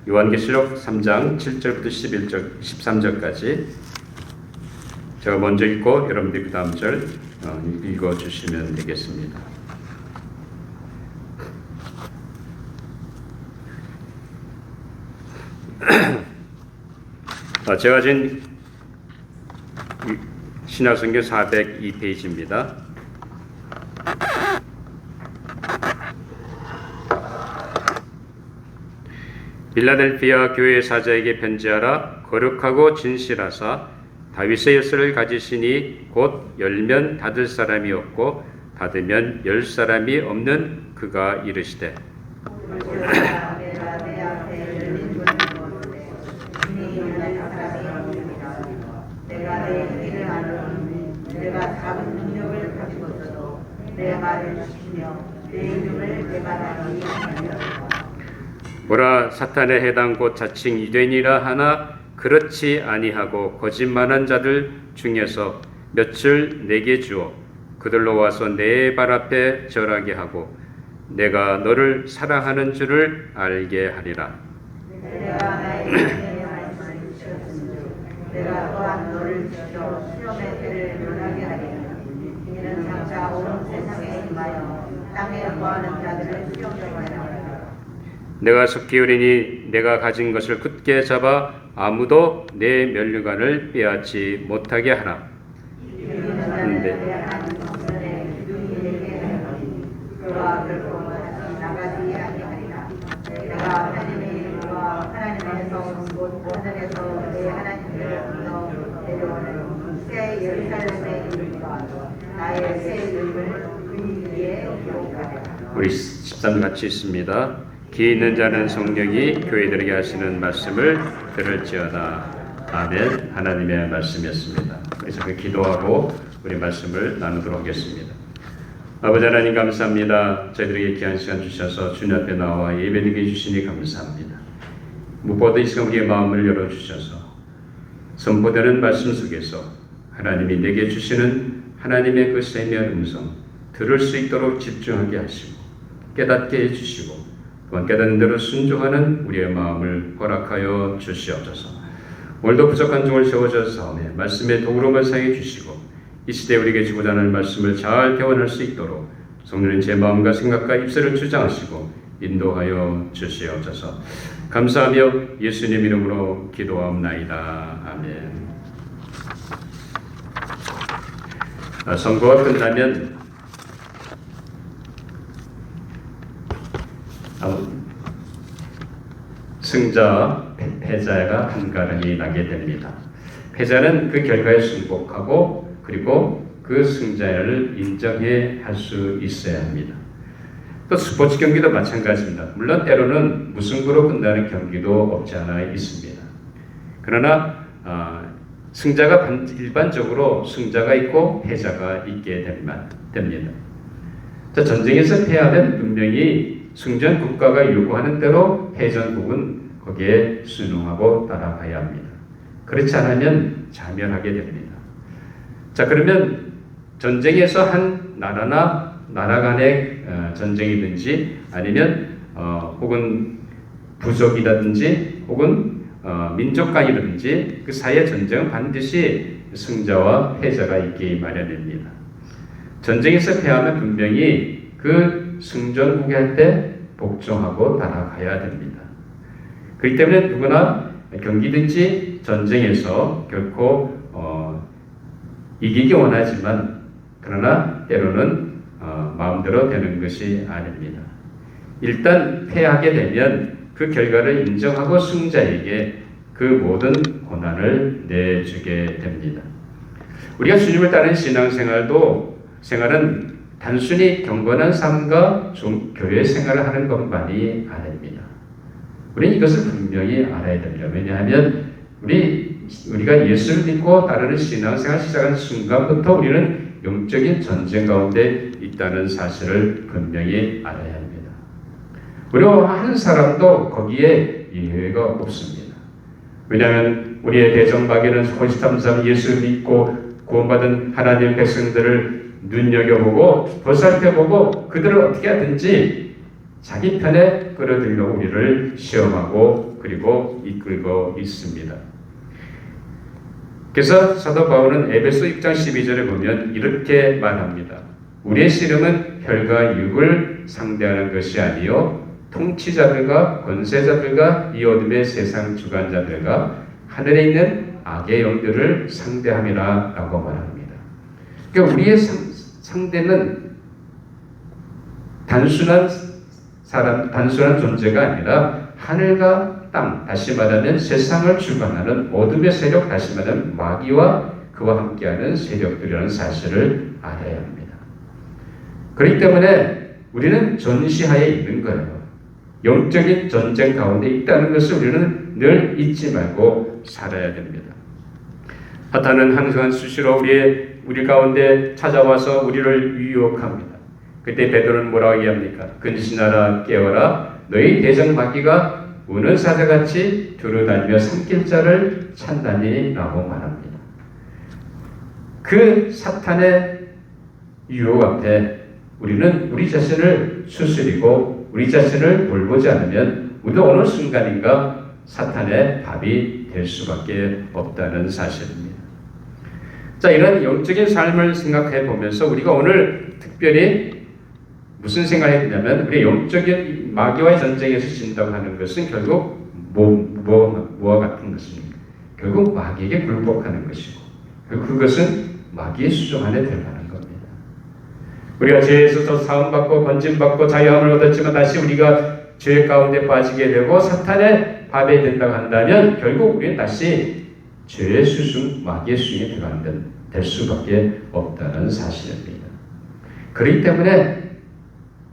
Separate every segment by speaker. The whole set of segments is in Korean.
Speaker 1: 요한계시록 3장 7절부터 11절, 13절까지 제가 먼저 읽고 여러분들이 그 다음 절 읽어주시면 되겠습니다. 제가 진 신약성경 402페이지입니다. 빌라델피아 교회 사자에게 편지하라. 거룩하고 진실하사 다윗의 열쇠를 가지시니 곧 열면 닫을 사람이 없고 닫으면 열 사람이 없는 그가 이르시되
Speaker 2: 내가 작은 능력을 가지고 있어도 내 말을 지키며 내 이름을 개발하니 아니하리라.
Speaker 1: 보라, 사탄의 해당 곧 자칭 유대인이라 하나 그렇지 아니하고 거짓말한 자들 중에서 몇을 내게 주어 그들로 와서 내 발 앞에 절하게 하고 내가 너를 사랑하는 줄을 알게 하리라.
Speaker 2: 내가 나에게 말씀을 주셨은즉 내가 또한 너를 지켜 시험의 때를 면하게 하리라. 이는 장차 온 세상에 임하여 땅에 거하는 자들을 시험하게 하리라.
Speaker 1: 내가 속히 오리니 내가 가진 것을 굳게 잡아 아무도 내 면류관을 빼앗지 못하게 하라.
Speaker 2: 그와 결코 나가지 아니하리라. 내가 하나님의 이름과 하나님에서 곧 하늘에서 내 하나님을 불러 내려오는 새 예루살렘의 이름과 나의 새 이름을 그 위에 기록하리라.
Speaker 1: 우리 13 같이 있습니다. 기 있는 자는 성령이 교회들에게 하시는 말씀을 들을지어다. 아멘. 하나님의 말씀이었습니다. 그래서 그 기도하고 우리 말씀을 나누도록 하겠습니다. 아버지 하나님 감사합니다. 저희들에게 귀한 시간 주셔서 주님 앞에 나와 예배드리게 해주시니 감사합니다. 무엇보다 이 시간 우리의 마음을 열어주셔서 선포되는 말씀 속에서 하나님이 내게 주시는 하나님의 그 세미한 음성 들을 수 있도록 집중하게 하시고 깨닫게 해주시고 또한 깨닫는 대로 순종하는 우리의 마음을 허락하여 주시옵소서. 오늘도 부족한 종을 세워주사오며 말씀의 도구로만 사용해 주시고 이 시대에 우리에게 주고자 하는 말씀을 잘 대원할 수 있도록 성령님 제 마음과 생각과 입술을 주장하시고 인도하여 주시옵소서. 감사하며 예수님 이름으로 기도하옵나이다. 아멘. 선거가 끝나면 승자, 패자가 한가름이 나게 됩니다. 패자는 그 결과에 승복하고 그리고 그 승자를 인정해 할 수 있어야 합니다. 또 스포츠 경기도 마찬가지입니다. 물론 때로는 무승부로 끝나는 경기도 없지 않아 있습니다. 그러나 승자가 일반적으로 승자가 있고 패자가 있게 됩니다. 자, 전쟁에서 패하면 분명히 승전 국가가 요구하는 대로 패전국은 거기에 순응하고 따라가야 합니다. 그렇지 않으면 자멸하게 됩니다. 자, 그러면 전쟁에서 한 나라나 나라 간의 전쟁이든지 아니면 혹은 부족이라든지 혹은 민족 간이라든지 그 사이의 전쟁은 반드시 승자와 패자가 있기 마련입니다. 전쟁에서 패하면 분명히 그 승전국한테 복종하고 따라가야 됩니다. 그렇기 때문에 누구나 경기든지 전쟁에서 결코 이기기 원하지만 그러나 때로는 마음대로 되는 것이 아닙니다. 일단 패하게 되면 그 결과를 인정하고 승자에게 그 모든 고난을 내주게 됩니다. 우리가 주님을 따르는 생활은 단순히 경건한 삶과 교회 생활을 하는 것만이 아닙니다. 우리는 이것을 분명히 알아야 됩니다. 왜냐하면 우리가 예수를 믿고 따르는 신앙생활 시작하는 순간부터 우리는 영적인 전쟁 가운데 있다는 사실을 분명히 알아야 합니다. 우리와 한 사람도 거기에 예외가 없습니다. 왜냐하면 우리의 대정박에는 호시탐탐 예수를 믿고 구원받은 하나님의 백성들을 눈여겨보고 보살펴보고 그들을 어떻게 하든지 자기 편에 끌어들이려고 우리를 시험하고 그리고 이끌고 있습니다. 그래서 사도 바울은 에베소 6장 12절에 보면 이렇게 말합니다. 우리의 씨름은 혈과 육을 상대하는 것이 아니요 통치자들과 권세자들과 이 어둠의 세상 주관자들과 하늘에 있는 악의 영들을 상대함이라 라고 말합니다. 그러니까 우리의 상대는 단순한 존재가 아니라 하늘과 땅, 다시 말하면 세상을 주관하는 어둠의 세력, 다시 말하면 마귀와 그와 함께하는 세력들이라는 사실을 알아야 합니다. 그렇기 때문에 우리는 전시하에 있는 거예요. 영적인 전쟁 가운데 있다는 것을 우리는 늘 잊지 말고 살아야 됩니다. 사탄은 항상 수시로 우리 가운데 찾아와서 우리를 유혹합니다. 그때 베드로는 뭐라고 얘기합니까? 근신하라 깨어라 너희 대적 마귀가 우는 사자같이 두루다니며 삼킬 자를 찾나니 라고 말합니다. 그 사탄의 유혹 앞에 우리는 우리 자신을 추스리고 우리 자신을 돌보지 않으면 우리도 어느 순간인가 사탄의 밥이 될 수밖에 없다는 사실입니다. 자, 이런 영적인 삶을 생각해 보면서 우리가 오늘 특별히 무슨 생각을 했냐면 우리 영적인 마귀와의 전쟁에서 진다고 하는 것은 결국 뭐와 같은 것입니까? 결국 마귀에게 굴복하는 것이고 결국 그것은 마귀의 수종 안에 들어가는 겁니다. 우리가 죄에서 사함받고 건짐받고 자유함을 얻었지만 다시 우리가 죄 가운데 빠지게 되고 사탄의 밥이 된다고 한다면 결국 우리는 다시 죄의 수중, 마귀의 수중에 될 수밖에 없다는 사실입니다. 그렇기 때문에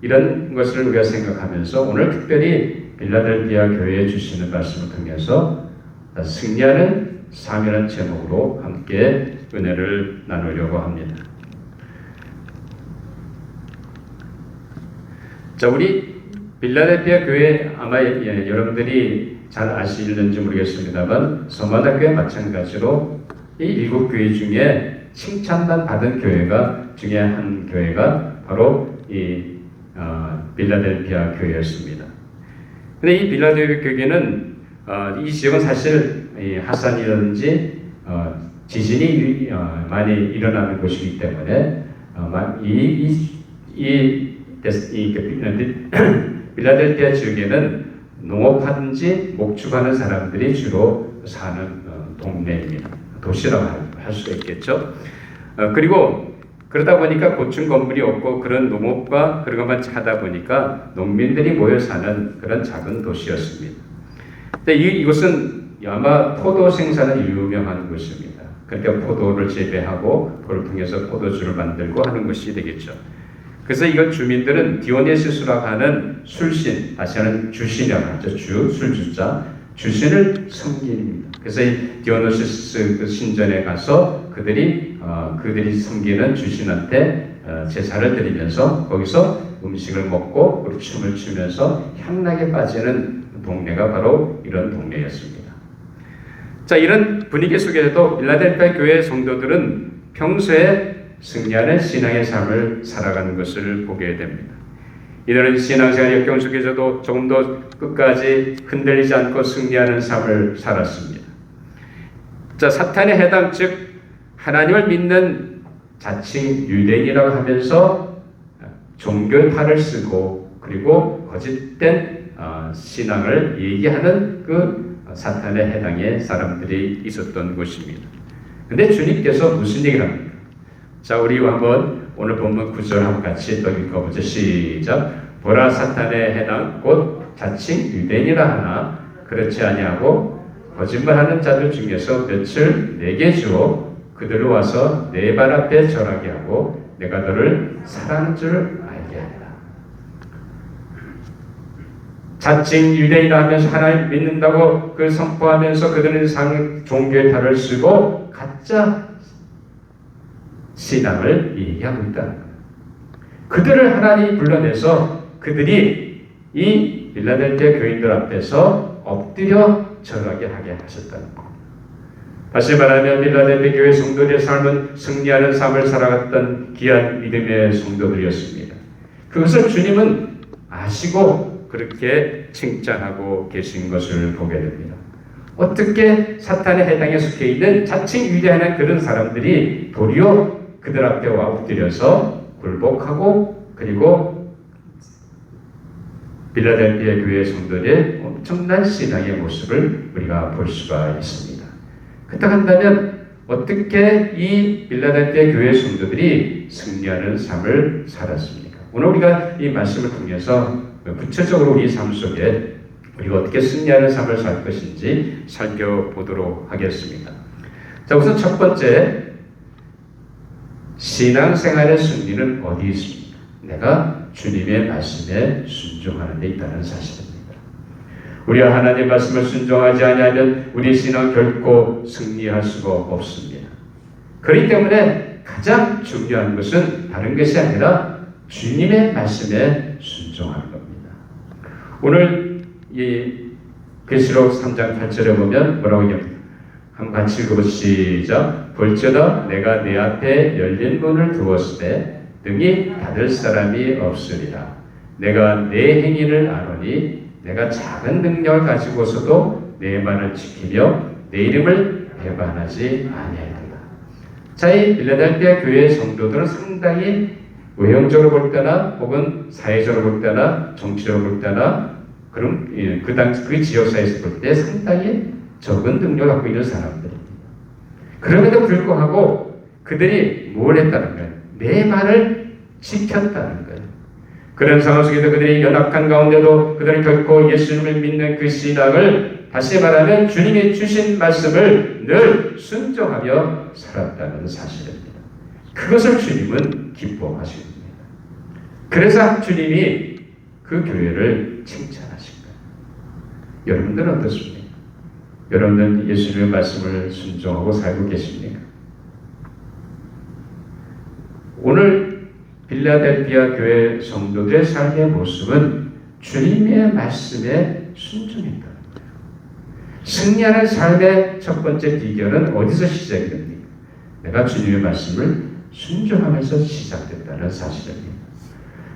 Speaker 1: 이런 것을 우리가 생각하면서 오늘 특별히 빌라델비아 교회에 주시는 말씀을 통해서 승리하는 삶이라는 제목으로 함께 은혜를 나누려고 합니다. 자, 우리 빌라델비아 교회 아마 여러분들이 잘 아시는지 모르겠습니다만 서마다 교회 마찬가지로 이 7교회 중에 칭찬만 받은 교회가 중에 한 교회가 바로 이 빌라델비아 교회였습니다. 근데 이 빌라델비아 교회는 이 지역은 사실 하산이라든지 지진이 많이 일어나는 곳이기 때문에 빌라델비아 지역에는 농업하든지 목축하는 사람들이 주로 사는 동네입니다. 도시라고 할 수가 있겠죠. 그리고 그러다 보니까 고층 건물이 없고 그런 농업과 그런 것만 하다 보니까 농민들이 모여 사는 그런 작은 도시였습니다. 근데 이곳은 아마 포도 생산에 유명한 곳입니다. 그러니까 포도를 재배하고 그걸 통해서 포도주를 만들고 하는 것이 되겠죠. 그래서 이걸 주민들은 디오네시스라고 하는 술신, 다시 하는 주신이라고 하죠. 술주자, 주신을 섬깁니다. 그래서 이 디오네시스 그 신전에 가서 그들이 섬기는 주신한테 제사를 드리면서 거기서 음식을 먹고 그리고 춤을 추면서 향락에 빠지는 동네가 바로 이런 동네였습니다. 자, 이런 분위기 속에서도 빌라델비아 교회 성도들은 평소에 승리하는 신앙의 삶을 살아가는 것을 보게 됩니다. 이들은 신앙생활 역경 속에서도 조금 더 끝까지 흔들리지 않고 승리하는 삶을 살았습니다. 자, 사탄의 해당 즉 하나님을 믿는 자칭 유대인이라고 하면서 종교의 팔을 쓰고 그리고 거짓된 신앙을 얘기하는 그 사탄의 해당의 사람들이 있었던 곳입니다. 근데 주님께서 무슨 얘기를 합니까? 자, 우리 한번 오늘 본문 9절 한번 같이 또 읽어보죠. 시작. 보라 사탄의 해당 곧 자칭 유대인이라 하나 그렇지 아니하고 거짓말하는 자들 중에서 몇을 내게 주어 그들로 와서 내 발 앞에 절하게 하고 내가 너를 사랑하는 줄 알게 하리라. 자칭 유대인이라 하면서 하나님 믿는다고 그 선포하면서 그들은 종교의 탈을 쓰고 가짜 신앙을 얘기하고 있다는 거예요. 그들을 하나님이 불러내서 그들이 이 빌라델비아 교인들 앞에서 엎드려 절하게 하게 하셨다는 거예요. 다시 말하면 빌라델비아 교회 성도들의 삶은 승리하는 삶을 살아갔던 귀한 믿음의 성도들이었습니다. 그것을 주님은 아시고 그렇게 칭찬하고 계신 것을 보게 됩니다. 어떻게 사탄의 해당에 속해 있는 자칭 위대한 그런 사람들이 도리어 그들 앞에 와 엎드려서 굴복하고 그리고 빌라델피아 교회 성도들의 엄청난 신앙의 모습을 우리가 볼 수가 있습니다. 그렇다고 한다면 어떻게 이 빌라델피아 교회 성도들이 승리하는 삶을 살았습니까? 오늘 우리가 이 말씀을 통해서 구체적으로 우리 삶 속에 우리가 어떻게 승리하는 삶을 살 것인지 살펴보도록 하겠습니다. 자, 우선 첫 번째, 신앙생활의 승리는 어디 있습니까? 내가 주님의 말씀에 순종하는 데 있다는 사실입니다. 우리가 하나님의 말씀을 순종하지 아니하면 우리 신앙 결코 승리할 수가 없습니다. 그렇기 때문에 가장 중요한 것은 다른 것이 아니라 주님의 말씀에 순종하는 겁니다. 오늘 이 계시록 3장 8절에 보면 뭐라고 얘기합니까? 한번 같이 읽어보시죠. 볼지어다 내가 내 앞에 열린 문을 두었을 때 능히 닫을 사람이 없으리라. 내가 내 행위를 아노니 내가 작은 능력을 가지고서도 내 말을 지키며 내 이름을 배반하지 아니하리라. 자, 이 빌라델피아 교회 성도들은 상당히 외형적으로 볼 때나 혹은 사회적으로 볼 때나 정치적으로 볼 때나 그럼 그 지역사회에서 볼 때 상당히 적은 능력을 갖고 있는 사람들입니다. 그럼에도 불구하고 그들이 뭘 했다는 거예요? 내 말을 지켰다는 거예요. 그런 상황 속에서 그들이 연약한 가운데도 그들은 결코 예수님을 믿는 그 신앙을 다시 말하면 주님이 주신 말씀을 늘 순종하며 살았다는 사실입니다. 그것을 주님은 기뻐하십니다. 그래서 주님이 그 교회를 칭찬하신 거예요. 여러분들은 어떻습니까? 여러분들은 예수님의 말씀을 순종하고 살고 계십니까? 오늘 빌라델피아 교회 성도들의 삶의 모습은 주님의 말씀에 순종했다는 거예요. 승리하는 삶의 첫 번째 비결은 어디서 시작이 됩니까? 내가 주님의 말씀을 순종하면서 시작됐다는 사실입니다.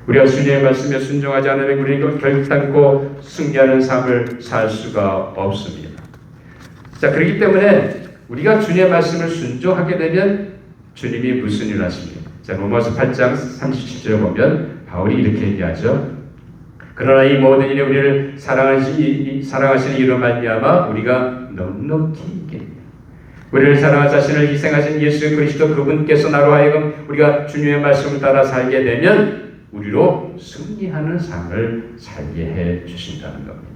Speaker 1: 우리가 주님의 말씀에 순종하지 않으면 우리는 결단코 승리하는 삶을 살 수가 없습니다. 자, 그렇기 때문에 우리가 주님의 말씀을 순종하게 되면 주님이 무슨 일을 하십니까? 자, 로마서 8장 37절에 보면 바울이 이렇게 얘기하죠. 그러나 이 모든 일에 우리를 사랑하시는 이로 말미암아 우리가 넉넉히 이깁니다. 우리를 사랑하 자신을 희생하신 예수 그리스도 그분께서 나로 하여금 우리가 주님의 말씀을 따라 살게 되면 우리로 승리하는 삶을 살게 해 주신다는 겁니다.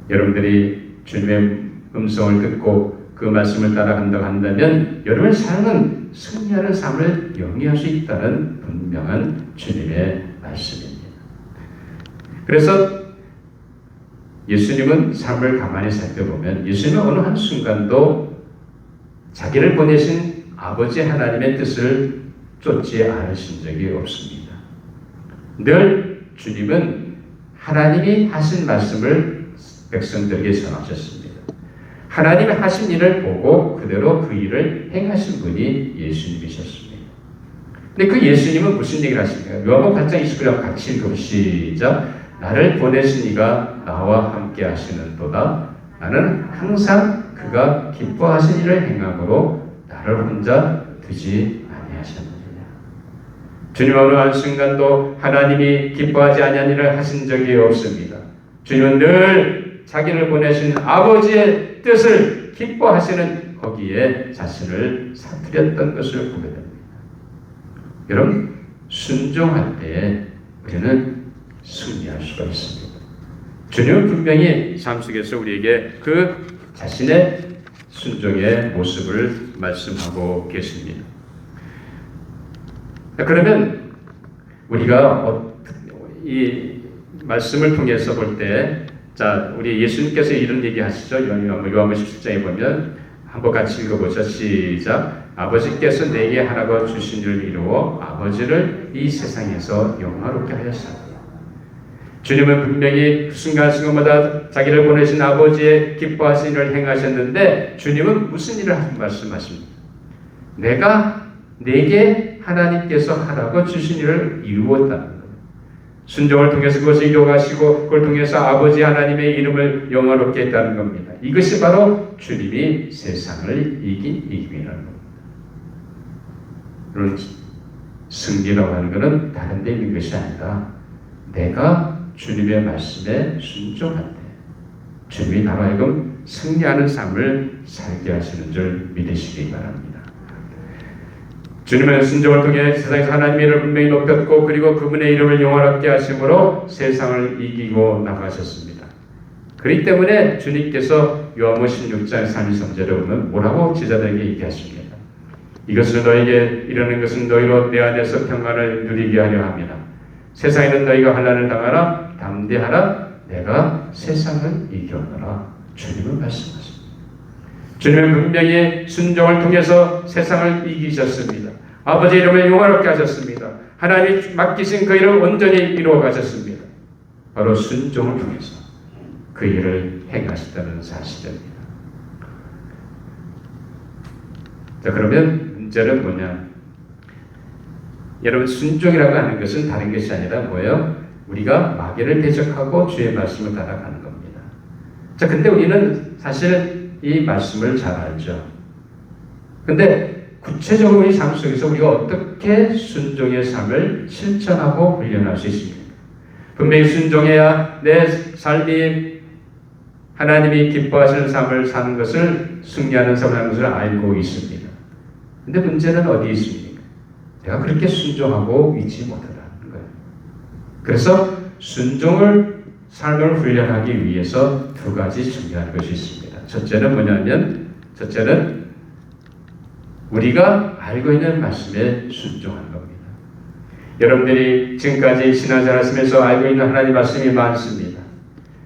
Speaker 1: 여러분들이 주님의 음성을 듣고 그 말씀을 따라간다고 한다면 여러분의 삶은 승리하는 삶을 영위할 수 있다는 분명한 주님의 말씀입니다. 그래서 예수님은 삶을 가만히 살펴보면 예수님은 어느 한순간도 자기를 보내신 아버지 하나님의 뜻을 쫓지 않으신 적이 없습니다. 늘 주님은 하나님이 하신 말씀을 백성들에게 전하셨습니다. 하나님이 하신 일을 보고 그대로 그 일을 행하신 분이 예수님이셨습니다. 근데 그 예수님은 무슨 얘기를 하십니까? 요한복음 8장 29절 같이 읽어보시죠. 나를 보내신 이가 나와 함께 하시는도다. 나는 항상 그가 기뻐하신 일을 행함으로 나를 혼자 두지 아니하셨느니라. 주님 어느 한순간도 하나님이 기뻐하지 아니한 일을 하신 적이 없습니다. 주님은 늘 자기를 보내신 아버지의 뜻을 기뻐하시는 거기에 자신을 사뜨렸던 것을 보게 됩니다. 여러분, 순종할 때에 우리는 승리할 수가 있습니다. 주님은 분명히 삶 속에서 우리에게 그 자신의 순종의 모습을 말씀하고 계십니다. 그러면 우리가 이 말씀을 통해서 볼 때, 자, 우리 예수님께서 이런 얘기 하시죠. 요한복음 17장에 보면 한번 같이 읽어보죠. 시작. 아버지께서 내게 하나가 주신 일을 이루어 아버지를 이 세상에서 영화롭게 하였사오니. 주님은 분명히 그 순간순간마다 자기를 보내신 아버지의 기뻐하신 일을 행하셨는데 주님은 무슨 일을 말씀하십니까? 내가 내게 하나님께서 하라고 주신 일을 이루었다는 거예요. 순종을 통해서 그것을 이뤄가시고 그걸 통해서 아버지 하나님의 이름을 영화롭게 했다는 겁니다. 이것이 바로 주님이 세상을 이긴 이김이라는 겁니다. 그런 승리라고 하는 것은 다른 데 있는 것이 아니라 내가 주님의 말씀에 순종할 때 주님이 나로 하여금 승리하는 삶을 살게 하시는 줄 믿으시기 바랍니다. 주님은 순종을 통해 세상에서 하나님의 이름을 분명히 높였고 그리고 그분의 이름을 영원하게 하심으로 세상을 이기고 나가셨습니다. 그렇기 때문에 주님께서 요한복음 16장 32절에 보면 뭐라고 제자들에게 얘기하십니까? 이것을 너에게 이르는 것은 너희로 내 안에서 평안을 누리게 하려 합니다. 세상에는 너희가 환난을 당하라 담대하라 내가 세상을 이겨노라 주님은 말씀하십니다. 주님은 분명히 순종을 통해서 세상을 이기셨습니다. 아버지 이름을 영화롭게 하셨습니다. 하나님이 맡기신 그 일을 온전히 이루어 가셨습니다. 바로 순종을 통해서 그 일을 행하셨다는 사실입니다. 자, 그러면 문제는 뭐냐? 여러분, 순종이라고 하는 것은 다른 것이 아니라 뭐예요? 우리가 마귀를 대적하고 주의 말씀을 따라가는 겁니다. 자, 근데 우리는 사실 이 말씀을 잘 알죠. 근데 구체적으로 우리 삶 속에서 우리가 어떻게 순종의 삶을 실천하고 훈련할 수 있습니까? 분명히 순종해야 내 삶이 하나님이 기뻐하시는 삶을 사는 것을 승리하는 삶을 하는 것을 알고 있습니다. 근데 문제는 어디 있습니까? 내가 그렇게 순종하고 있지 못하다는 거예요. 그래서 순종을 삶을 훈련하기 위해서 두 가지 중요한 것이 있습니다. 첫째는 뭐냐면, 첫째는 우리가 알고 있는 말씀에 순종하는 겁니다. 여러분들이 지금까지 신앙생활 하시면서 알고 있는 하나님 말씀이 많습니다.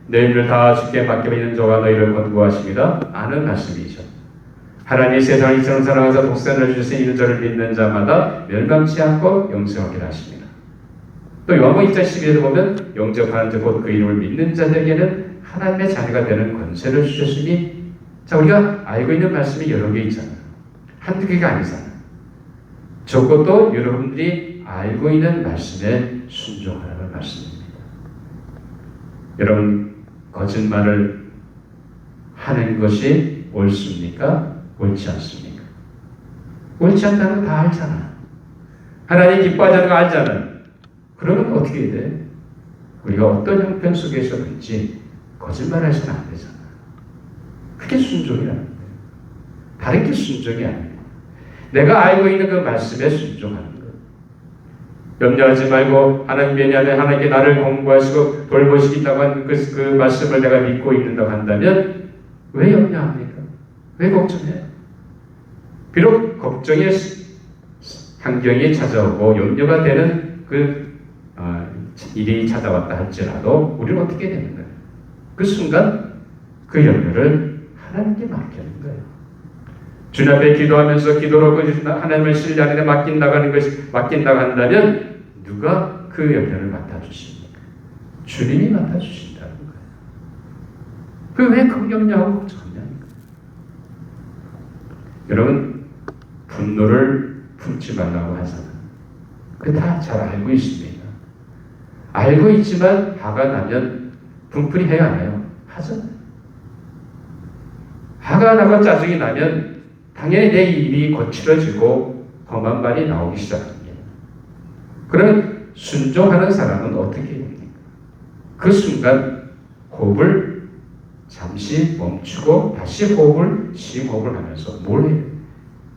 Speaker 1: 너희를 다 주께 맡겨있는 자가 너희를 권고하십니다. 아는 말씀이죠. 하나님이 세상을 이처럼 사랑하사 독생을 주신 이는 저를 믿는 자마다 멸망치 않고 영생하게 하십니다. 또 요한복음 1장 12절에 보면 영접하는 자 곧 그 이름을 믿는 자들에게는 하나님의 자녀가 되는 권세를 주셨으니, 자, 우리가 알고 있는 말씀이 여러 개 있잖아요. 한두 개가 아니잖아요. 적어도 여러분들이 알고 있는 말씀에 순종하라는 말씀입니다. 여러분, 거짓말을 하는 것이 옳습니까? 옳지 않습니까? 옳지 않다는 거 다 알잖아. 하나님 기뻐하지 않는 거 알잖아요. 그러면 어떻게 해야 돼? 우리가 어떤 형편 속에서든지 거짓말해서는 안 되잖아. 그게 순종이라는 거예요. 다른 게 순종이 아니에요. 내가 알고 있는 그 말씀에 순종하는 거예요. 염려하지 말고 하나님의 안에 하나님께 나를 공부하시고 돌보시겠다고 한 그 말씀을 내가 믿고 있는다고 한다면 왜 염려합니까? 왜 걱정해요? 비록 걱정의 환경이 찾아오고 염려가 되는 일이 찾아왔다 할지라도 우리는 어떻게 되는 거예요? 그 순간 그 염려를 하나님께 맡기는 거예요. 주님 앞에 기도하면서 기도로 하나님을 신뢰하는 데 맡긴다고 한다면 누가 그 염려를 맡아주십니까? 주님이 맡아주신다는 거예요. 왜 그 염려하고 걱정하냐니까. 여러분, 분노를 품지 말라고 하잖아요. 그 다 잘 알고 있습니다. 알고 있지만 화가 나면 분풀이 해야 하나요? 하잖아요. 화가 나고 짜증이 나면 당연히 내 입이 거칠어지고 험한 말이 나오기 시작합니다. 그럼 순종하는 사람은 어떻게 됩니까? 그 순간 호흡을 잠시 멈추고 다시 심호흡을 하면서 뭘 해요?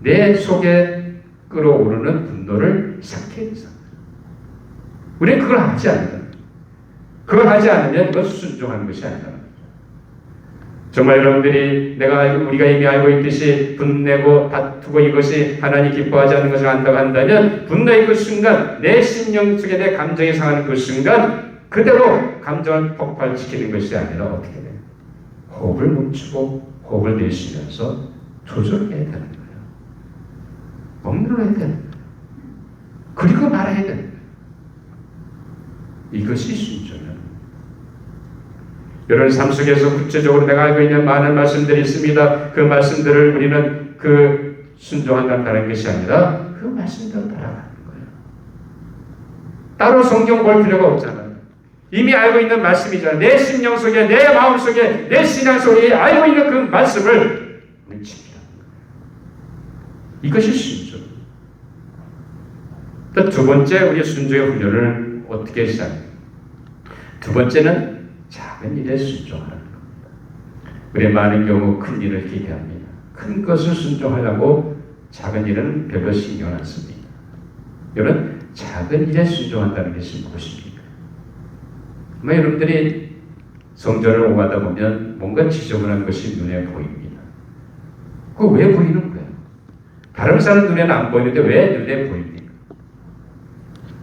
Speaker 1: 내 속에 끓어오르는 분노를 삭혀야 돼요. 우리는 그걸 하지 않아요. 그걸 하지 않으면 그건 순종하는 것이 아니다. 정말 여러분들이 우리가 이미 알고 있듯이 분내고 다투고 이것이 하나님 기뻐하지 않는 것을 안다고 한다면 분노의 그 순간 내 심령 속에 내 감정이 상하는 그 순간 그대로 감정을 폭발시키는 것이 아니라 어떻게 돼요? 호흡을 멈추고 호흡을 내쉬면서 조절해야 되는 거예요. 억눌러야 되는 거예요. 그리고 말해야 되는 거예요. 이것이 순종이에요. 여러분 삶 속에서 구체적으로 내가 알고 있는 많은 말씀들이 있습니다. 그 말씀들을 우리는 순종한다는 것이 아니라 그 말씀대로 따라가는 거예요. 따로 성경 볼 필요가 없잖아요. 이미 알고 있는 말씀이잖아요. 내 심령 속에, 내 마음 속에, 내 신앙 속에 알고 있는 그 말씀을 우리는 지키라는 거예요. 이것이 순종. 또 두 번째 우리 순종의 훈련을 어떻게 시작해요? 두 번째는 작은 일에 순종하는 겁니다. 우리 많은 경우 큰 일을 기대합니다. 큰 것을 순종하려고 작은 일은 별로 신경 안 씁니다. 여러분, 작은 일에 순종한다는 것이 무엇입니까? 아마 여러분들이 성전을 오가다 보면 뭔가 지저분한 것이 눈에 보입니다. 그거 왜 보이는 거예요? 다른 사람 눈에는 안 보이는데 왜 눈에 보입니까?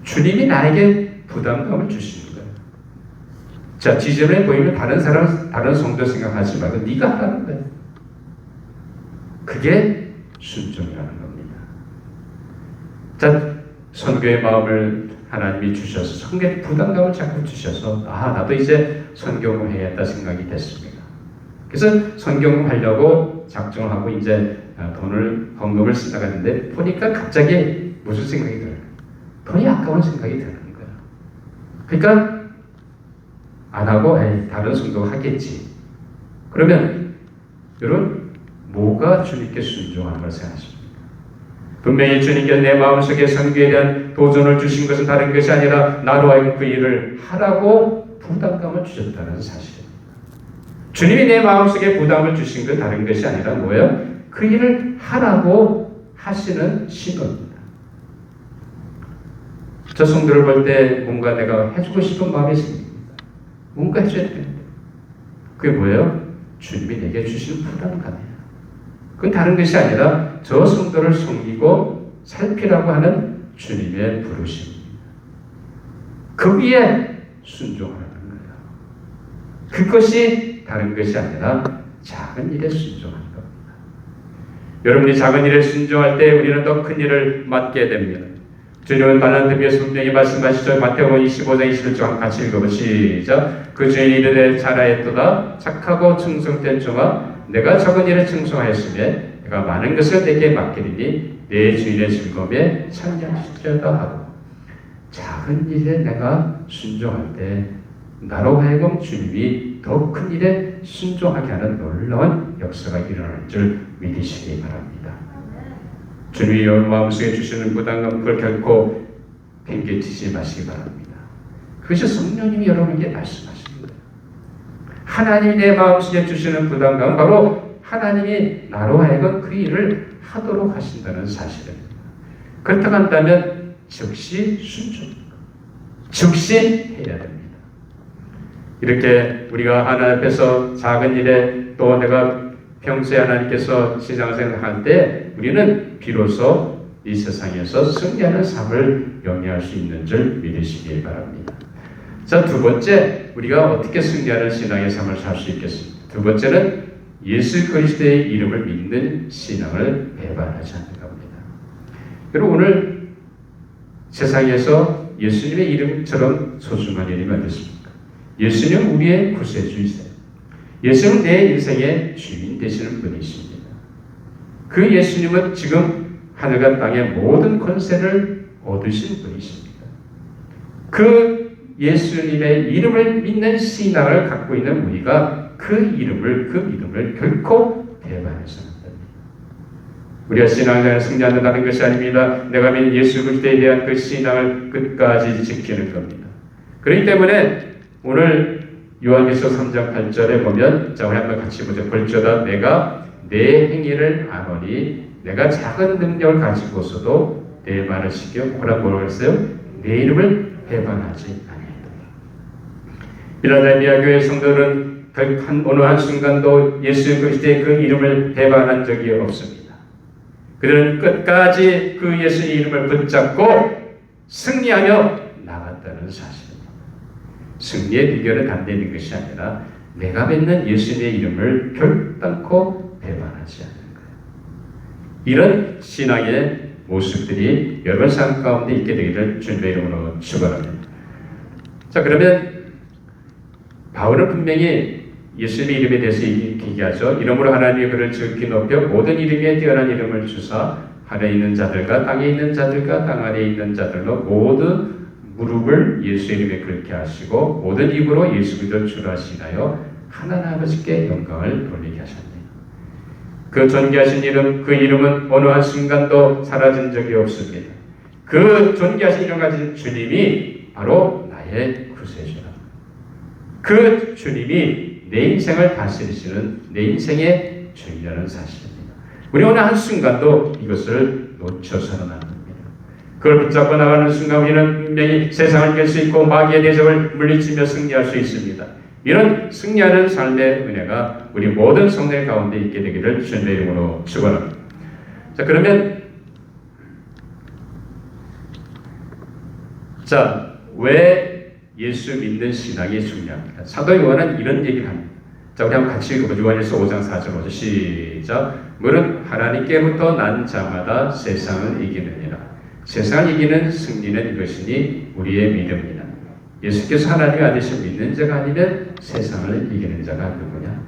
Speaker 1: 주님이 나에게 부담감을 주시는 거예요. 자, 지저분해 보이면 다른 사람, 다른 성도 생각하지 말고 네가 하라는 거예요. 그게 순종이라는 겁니다. 자, 선교의 마음을 하나님이 주셔서 선교의 부담감을 자꾸 주셔서 나도 이제 선교를 해야겠다 생각이 됐습니다. 그래서 선교를 하려고 작정을 하고 이제 돈을 헌금을 쓰다갔는데 보니까 갑자기 무슨 생각이 들어요? 돈이 아까운 생각이 드는 거예요. 그러니까 안 하고 다른 성도가 하겠지. 그러면 여러분 뭐가 주님께 순종하는 걸 생각하십니까? 분명히 주님께 내 마음속에 선교에 대한 도전을 주신 것은 다른 것이 아니라 나로 하여금 그 일을 하라고 부담감을 주셨다는 사실입니다. 주님이 내 마음속에 부담을 주신 건 다른 것이 아니라 뭐예요? 그 일을 하라고 하시는 신호입니다. 저 성도를 볼 때 뭔가 내가 해주고 싶은 마음이 생깁니다. 뭔가 해줘야 됩니다. 그게 뭐예요? 주님이 내게 주신 부담감이에요. 그건 다른 것이 아니라 저 성도를 섬기고 살피라고 하는 주님의 부르심입니다. 거기에 순종하는 거예요. 그것이 다른 것이 아니라 작은 일에 순종하는 겁니다. 여러분이 작은 일에 순종할 때 우리는 더 큰 일을 맡게 됩니다. 주님은 달란트비에서 분명히 말씀하시죠. 마태복음 25장 21절 같이 읽어보시죠. 그 주인이 이르되 잘하였도다 착하고 충성된 종아 내가 적은 일을 충성하였으면 내가 많은 것을 내게 맡기리니 내 주인의 즐거움에 참여하시려다 하고 작은 일에 내가 순종할 때 나로 하여금 주님이 더 큰 일에 순종하게 하는 놀라운 역사가 일어날 줄 믿으시기 바랍니다. 주님이 여러분 마음속에 주시는 부담감 그걸 결코 팽개치지 마시기 바랍니다. 그것이 성령님이 여러분에게 말씀하시는 거예요. 하나님이 내 마음속에 주시는 부담감은 바로 하나님이 나로 하여금 그 일을 하도록 하신다는 사실입니다. 그렇다고 한다면 즉시 순종입니다. 즉시 해야 됩니다. 이렇게 우리가 하나님 앞에서 작은 일에 또 내가 평소에 하나님께서 신앙생활을 할 때 우리는 비로소 이 세상에서 승리하는 삶을 영위할 수 있는 줄 믿으시기 바랍니다. 자, 두 번째, 우리가 어떻게 승리하는 신앙의 삶을 살 수 있겠습니까? 두 번째는 예수 그리스도의 이름을 믿는 신앙을 배반하지 않는 겁니다. 여러분, 오늘 세상에서 예수님의 이름처럼 소중한 이름이 어디 있습니까? 예수님은 우리의 구세주이세요. 예수님은 내 인생의 주인 되시는 분이십니다. 그 예수님은 지금 하늘과 땅의 모든 권세를 얻으신 분이십니다. 그 예수님의 이름을 믿는 신앙을 갖고 있는 우리가 그 믿음을 결코 배반해서는 안 됩니다. 우리가 신앙생활을 승리한다는 것이 아닙니다. 내가 믿는 예수 그리스도에 대한 그 신앙을 끝까지 지키는 겁니다. 그렇기 때문에 오늘 요한계시록 3장 8절에 보면 자, 우리 한번 같이 보죠. 볼지어다 내가 내 행위를 아노니 내가 작은 능력을 가지고서도 내 말을 지켜 뭐라 그랬어요? 내 이름을 배반하지 아니하리라. 필라델피아 교회 성도들은 어느 한순간도 예수 그리스도의 그 이름을 배반한 적이 없습니다. 그들은 끝까지 그 예수의 이름을 붙잡고 승리하며 나갔다는 사실입니다. 승리의 비결은 단대 있는 것이 아니라 내가 믿는 예수님의 이름을 결단코 배반하지 않는 거예요. 이런 신앙의 모습들이 여러분 삶 가운데 있게 되기를 주님의 이름으로 축원합니다. 자, 그러면 바울은 분명히 예수님의 이름에 대해서 얘기하죠. 이름으로 하나님이 그를 지극히 높여 모든 이름에 뛰어난 이름을 주사 하늘에 있는 자들과 땅에 있는 자들과 땅 아래에 있는 자들로 모두 무릎을 예수 이름에 꿇게 하시고 모든 입으로 예수 그리스도 주라 하시나요? 하나님 아버지께 영광을 돌리게 하셨네요. 그 존귀하신 이름, 그 이름은 어느 한순간도 사라진 적이 없습니다. 그 존귀하신 이름 가진 주님이 바로 나의 구세주라. 그 주님이 내 인생을 다스리시는 내 인생의 주인이라는 사실입니다. 우리 어느 한순간도 이것을 놓쳐서는 안 됩니다. 그걸 붙잡고 나가는 순간 우리는 분명히 세상을 깰 수 있고 마귀의 대적을 물리치며 승리할 수 있습니다. 이런 승리하는 삶의 은혜가 우리 모든 성도의 가운데 있게 되기를 주님의 이름으로 축원합니다. 자, 그러면 왜 예수 믿는 신앙이 중요합니까? 사도 요한은 이런 얘기를 합니다. 자, 우리 한번 같이 읽어보죠. 요한일서 5장 4절 5절 시작. 물은 하나님께로부터 난 자마다 세상을 이기느니라. 세상을 이기는 승리는 이것이니 우리의 믿음이라. 예수께서 하나님의 아들이신 믿는 자가 아니면 세상을 이기는 자가 누구냐?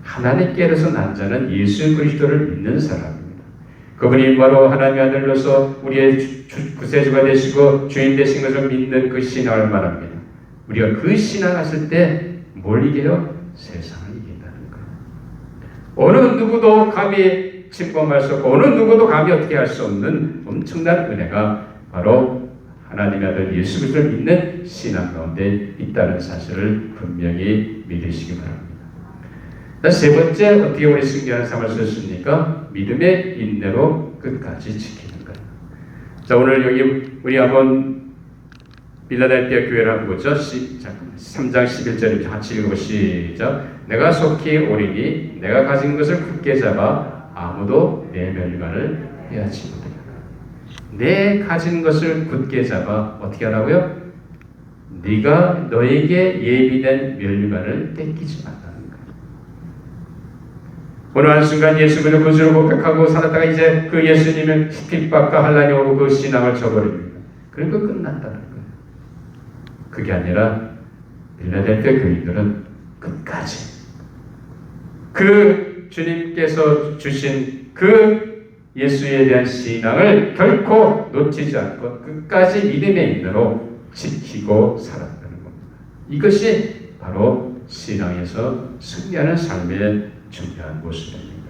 Speaker 1: 하나님께로서 난 자는 예수 그리스도를 믿는 사람입니다. 그분이 바로 하나님의 아들로서 우리의 구세주가 되시고 주인 되신 것을 믿는 그 신앙을 말합니다. 우리가 그 신앙했을 때 뭘 이겨요? 세상을 이긴다는 거예요. 어느 누구도 감히 침범할 수 없고 어느 누구도 감히 어떻게 할 수 없는 엄청난 은혜가 바로 하나님의 아들 예수 그리스도를 믿는 신앙 가운데 있다는 사실을 분명히 믿으시기 바랍니다. 세 번째, 어떻게 우리 승리하는 삶을 썼습니까? 믿음의 인내로 끝까지 지키는 거예요. 자, 오늘 여기 우리 한번 빌라델피아 교회를 한번 보죠. 3장 11절입니다. 같이 읽어보시죠. 내가 속히 오리니 내가 가진 것을 굳게 잡아 아무도 내 멸관을 빼앗지 못하리라. 내 가진 것을 굳게 잡아 어떻게 하라고요? 네가 너에게 예비된 멸관을 뺏기지 말라는 거예요. 어느 한순간 예수 그리스도 구주를 고백하고 살았다가 이제 그 예수님을 핍박과 환난이 오고 그 신앙을 저버립니다. 그러니까 끝났다는 거예요. 그게 아니라 빌라델피아 교인들은 끝까지 그 주님께서 주신 그 예수에 대한 신앙을 결코 놓치지 않고 끝까지 믿음의 인내로 지키고 살았다는 겁니다. 이것이 바로 신앙에서 승리하는 삶의 중요한 모습입니다.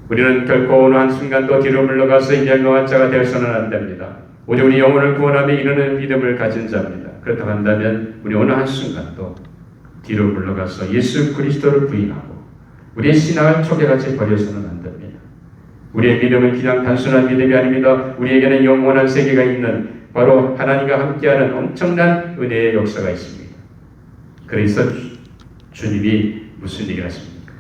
Speaker 1: 우리는 결코 어느 한순간도 뒤로 물러가서 이 멸망한 자가 되어서는 안 됩니다. 오직 우리 영혼을 구원함에 이르는 믿음을 가진 자입니다. 그렇다고 한다면 우리 어느 한순간도 뒤로 물러가서 예수 그리스도를 부인하고 우리의 신앙을 초계같이 버려서는 안 됩니다. 우리의 믿음은 그냥 단순한 믿음이 아닙니다. 우리에게는 영원한 세계가 있는 바로 하나님과 함께하는 엄청난 은혜의 역사가 있습니다. 그래서 주님이 무슨 얘기를 하십니까?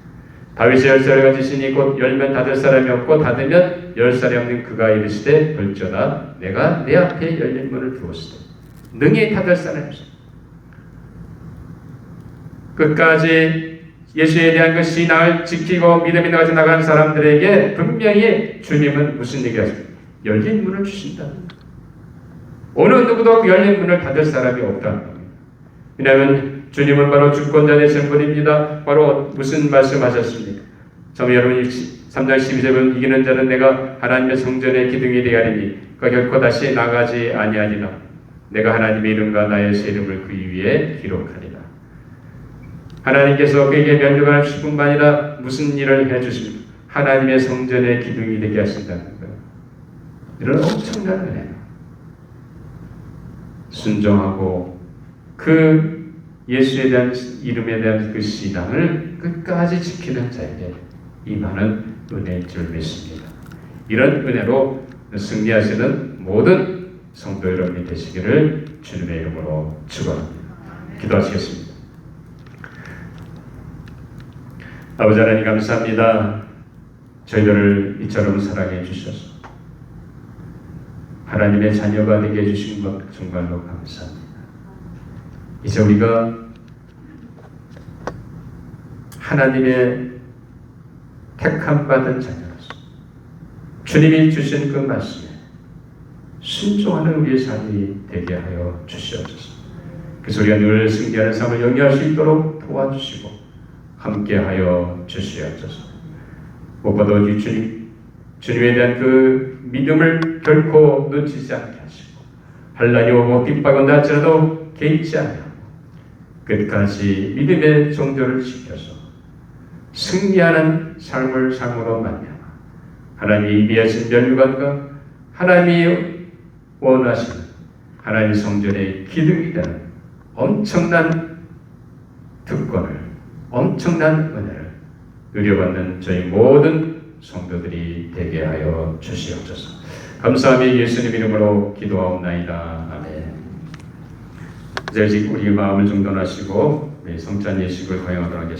Speaker 1: 다윗의 10살을 가지시니 곧 열면 닫을 사람이 없고 닫으면 열 사람이 없는 그가 이르시되 볼지어다 내가 내 앞에 열린 문을 두었으되 능히 닫을 사람이 없어. 끝까지 예수에 대한 그 신앙을 지키고 믿음이 가지고 나가는 사람들에게 분명히 주님은 무슨 얘기를 하십니까? 열린 문을 주신다. 어느 누구도 그 열린 문을 닫을 사람이 없다는 겁니다. 왜냐하면 주님은 바로 주권자 되신 분입니다. 바로 무슨 말씀하셨습니까? 저는 여러분 3장 12절은 이기는 자는 내가 하나님의 성전의 기둥이 되게 하리니 그가 결코 다시 나가지 아니하리라. 내가 하나님의 이름과 나의 새 이름을 그 위에 기록하리라. 하나님께서 그에게 면류관을 주실 뿐만 아니라 무슨 일을 해주십니까? 하나님의 성전의 기둥이 되게 하신다는 거예요. 이런 엄청난 은혜. 순종하고 그 예수에 대한 이름에 대한 그 신앙을 끝까지 지키는 자에게 임하는 은혜인 줄 믿습니다. 이런 은혜로 승리하시는 모든 성도 여러분이 되시기를 주님의 이름으로 축원합니다. 기도하시겠습니다. 아버지 하나님 감사합니다. 저희들을 이처럼 사랑해 주셔서 하나님의 자녀가 되게 해주신 것 정말로 감사합니다. 이제 우리가 하나님의 택함 받은 자녀로서 주님이 주신 그 말씀에 순종하는 우리의 삶이 되게 하여 주시옵소서. 그래서 우리가 늘 승리하는 삶을 영위할 수 있도록 도와주시고 함께하여 주시옵소서. 무엇보다 주님 주님에 대한 그 믿음을 결코 놓치지 않게 하시고 환난이 오고 핍박은 할지라도 개의치 않아 끝까지 믿음의 정도를 지켜서 승리하는 삶을 삶으로 말미암아 하나님이 이비하신 면류관과 하나님이 원하시는 하나님 성전의 기둥이 되는 엄청난 특권을, 엄청난 은혜를 누려받는 저희 모든 성도들이 되게 하여 주시옵소서. 감사하며 예수님 이름으로 기도하옵나이다. 아멘. 이제 우리 마음을 정돈하시고 성찬 예식을 거행하도록 하겠습니다.